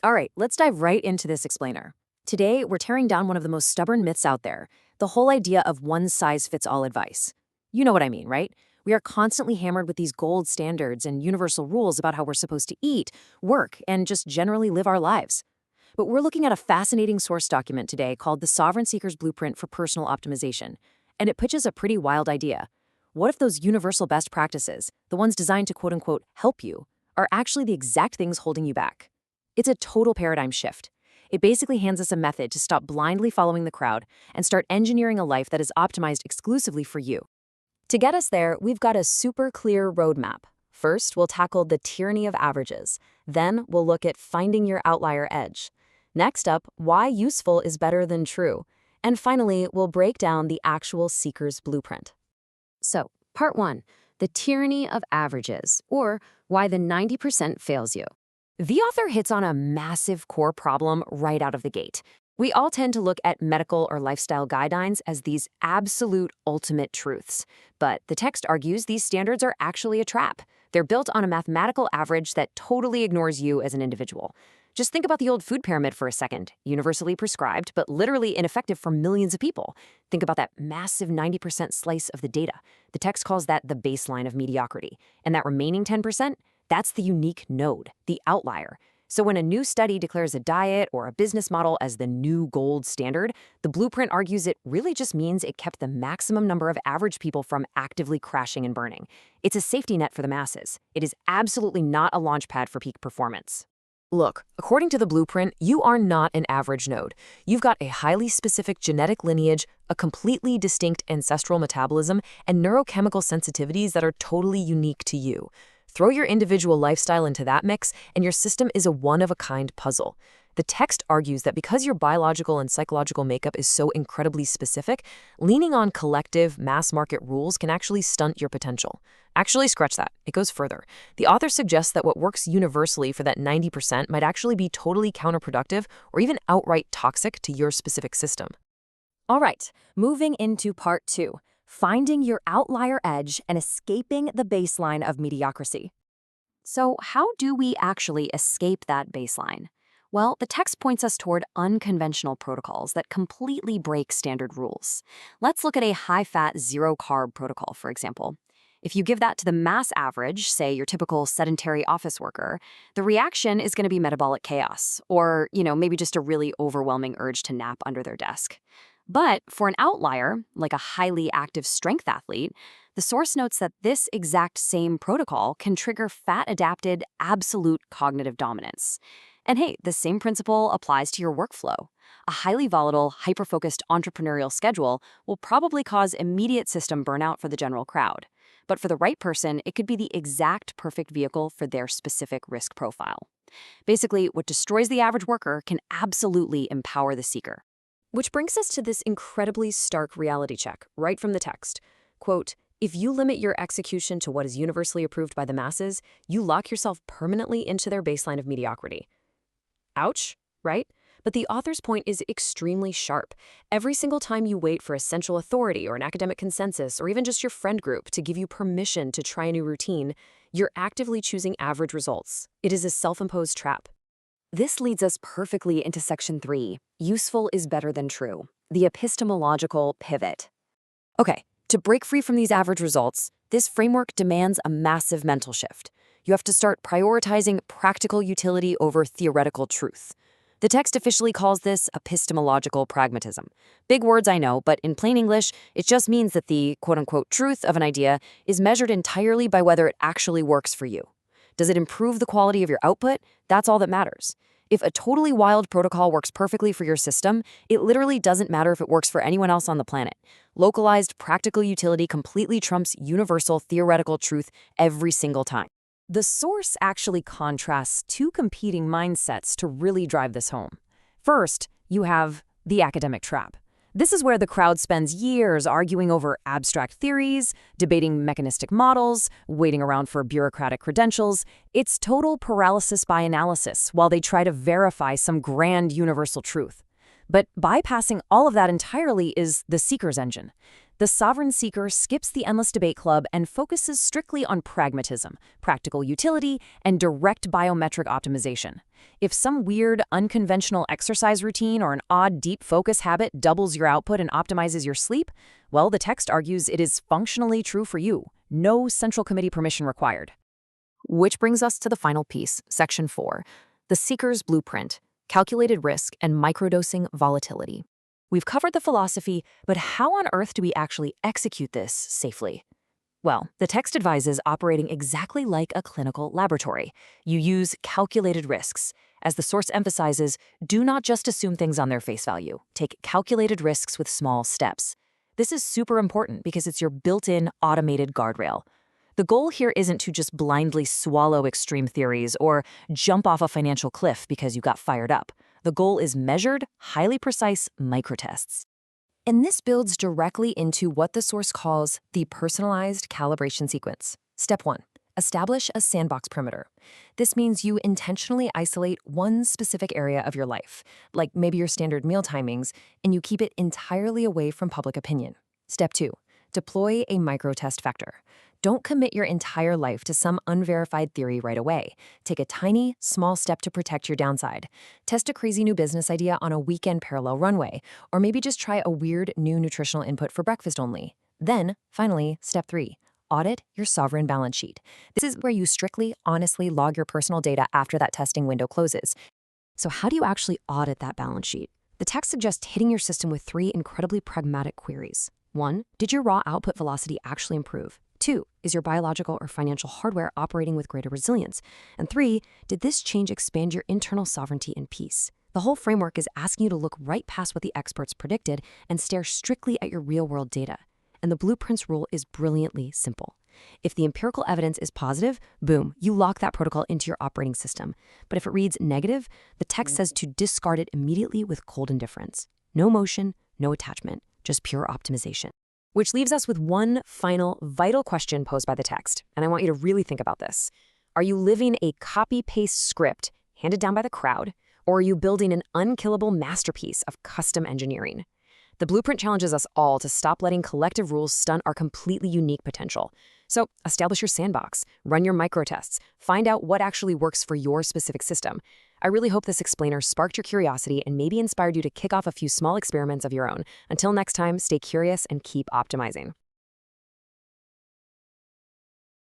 All right, let's dive right into this explainer. Today, we're tearing down one of the most stubborn myths out there, the whole idea of one-size-fits-all advice. You know what I mean, right? We are constantly hammered with these gold standards and universal rules about how we're supposed to eat, work, and just generally live our lives. But we're looking at a fascinating source document today called The Sovereign Seeker's Blueprint for Personal Optimization, and it pitches a pretty wild idea. What if those universal best practices, the ones designed to quote-unquote help you, are actually the exact things holding you back? It's a total paradigm shift. It basically hands us a method to stop blindly following the crowd and start engineering a life that is optimized exclusively for you. To get us there, we've got a super clear roadmap. First, we'll tackle the tyranny of averages. Then, we'll look at finding your outlier edge. Next up, why useful is better than true. And finally, we'll break down the actual seeker's blueprint. So, part 1, the tyranny of averages, or why the 90% fails you. The author hits on a massive core problem right out of the gate. We all tend to look at medical or lifestyle guidelines as these absolute ultimate truths. But the text argues these standards are actually a trap. They're built on a mathematical average that totally ignores you as an individual. Just think about the old food pyramid for a second. Universally prescribed, but literally ineffective for millions of people. Think about that massive 90% slice of the data. The text calls that the baseline of mediocrity. And that remaining 10%? That's the unique node, the outlier. So when a new study declares a diet or a business model as the new gold standard, the blueprint argues it really just means it kept the maximum number of average people from actively crashing and burning. It's a safety net for the masses. It is absolutely not a launchpad for peak performance. Look, according to the blueprint, you are not an average node. You've got a highly specific genetic lineage, a completely distinct ancestral metabolism, and neurochemical sensitivities that are totally unique to you. Throw your individual lifestyle into that mix, and your system is a one-of-a-kind puzzle. The text argues that because your biological and psychological makeup is so incredibly specific, leaning on collective, mass-market rules can actually stunt your potential. Actually, scratch that. It goes further. The author suggests that what works universally for that 90% might actually be totally counterproductive or even outright toxic to your specific system. All right, moving into part 2. Finding your outlier edge and escaping the baseline of mediocrity. So how do we actually escape that baseline? Well, the text points us toward unconventional protocols that completely break standard rules. Let's look at a high-fat, zero-carb protocol, for example. If you give that to the mass average, say your typical sedentary office worker, the reaction is going to be metabolic chaos, or, maybe just a really overwhelming urge to nap under their desk. But for an outlier, like a highly active strength athlete, the source notes that this exact same protocol can trigger fat-adapted, absolute cognitive dominance. And hey, the same principle applies to your workflow. A highly volatile, hyper-focused entrepreneurial schedule will probably cause immediate system burnout for the general crowd. But for the right person, it could be the exact perfect vehicle for their specific risk profile. Basically, what destroys the average worker can absolutely empower the seeker. Which brings us to this incredibly stark reality check, right from the text. Quote, if you limit your execution to what is universally approved by the masses, you lock yourself permanently into their baseline of mediocrity. Ouch, right? But the author's point is extremely sharp. Every single time you wait for a central authority or an academic consensus or even just your friend group to give you permission to try a new routine, you're actively choosing average results. It is a self-imposed trap. This leads us perfectly into section 3, useful is better than true, the epistemological pivot. Okay, to break free from these average results, this framework demands a massive mental shift. You have to start prioritizing practical utility over theoretical truth. The text officially calls this epistemological pragmatism. Big words, I know, but in plain English, it just means that the quote-unquote truth of an idea is measured entirely by whether it actually works for you. Does it improve the quality of your output? That's all that matters. If a totally wild protocol works perfectly for your system, it literally doesn't matter if it works for anyone else on the planet. Localized practical utility completely trumps universal theoretical truth every single time. The source actually contrasts two competing mindsets to really drive this home. First, you have the academic trap. This is where the crowd spends years arguing over abstract theories, debating mechanistic models, waiting around for bureaucratic credentials. It's total paralysis by analysis while they try to verify some grand universal truth. But bypassing all of that entirely is the seeker's engine. The sovereign seeker skips the endless debate club and focuses strictly on pragmatism, practical utility, and direct biometric optimization. If some weird, unconventional exercise routine or an odd deep focus habit doubles your output and optimizes your sleep, well, the text argues it is functionally true for you. No central committee permission required. Which brings us to the final piece, Section 4, the seeker's blueprint, calculated risk and microdosing volatility. We've covered the philosophy, but how on earth do we actually execute this safely? Well, the text advises operating exactly like a clinical laboratory. You use calculated risks. As the source emphasizes, do not just assume things on their face value. Take calculated risks with small steps. This is super important because it's your built-in automated guardrail. The goal here isn't to just blindly swallow extreme theories or jump off a financial cliff because you got fired up. The goal is measured, highly precise microtests. And this builds directly into what the source calls the personalized calibration sequence. Step 1. Establish a sandbox perimeter. This means you intentionally isolate one specific area of your life, like maybe your standard meal timings, and you keep it entirely away from public opinion. Step 2. Deploy a microtest vector. Don't commit your entire life to some unverified theory right away. Take a tiny, small step to protect your downside. Test a crazy new business idea on a weekend parallel runway, or maybe just try a weird new nutritional input for breakfast only. Then, finally, step 3. Audit your sovereign balance sheet. This is where you strictly, honestly log your personal data after that testing window closes. So how do you actually audit that balance sheet? The text suggests hitting your system with 3 incredibly pragmatic queries. 1. Did your raw output velocity actually improve? 2. Is your biological or financial hardware operating with greater resilience? And 3. Did this change expand your internal sovereignty and peace? The whole framework is asking you to look right past what the experts predicted and stare strictly at your real-world data. And the blueprint's rule is brilliantly simple. If the empirical evidence is positive, boom, you lock that protocol into your operating system. But if it reads negative, the text says to discard it immediately with cold indifference. No motion, no attachment, just pure optimization. Which leaves us with one final vital question posed by the text, and I want you to really think about this. Are you living a copy-paste script handed down by the crowd, or are you building an unkillable masterpiece of custom engineering? The blueprint challenges us all to stop letting collective rules stunt our completely unique potential. So establish your sandbox, run your microtests, find out what actually works for your specific system. I really hope this explainer sparked your curiosity and maybe inspired you to kick off a few small experiments of your own. Until next time, stay curious and keep optimizing.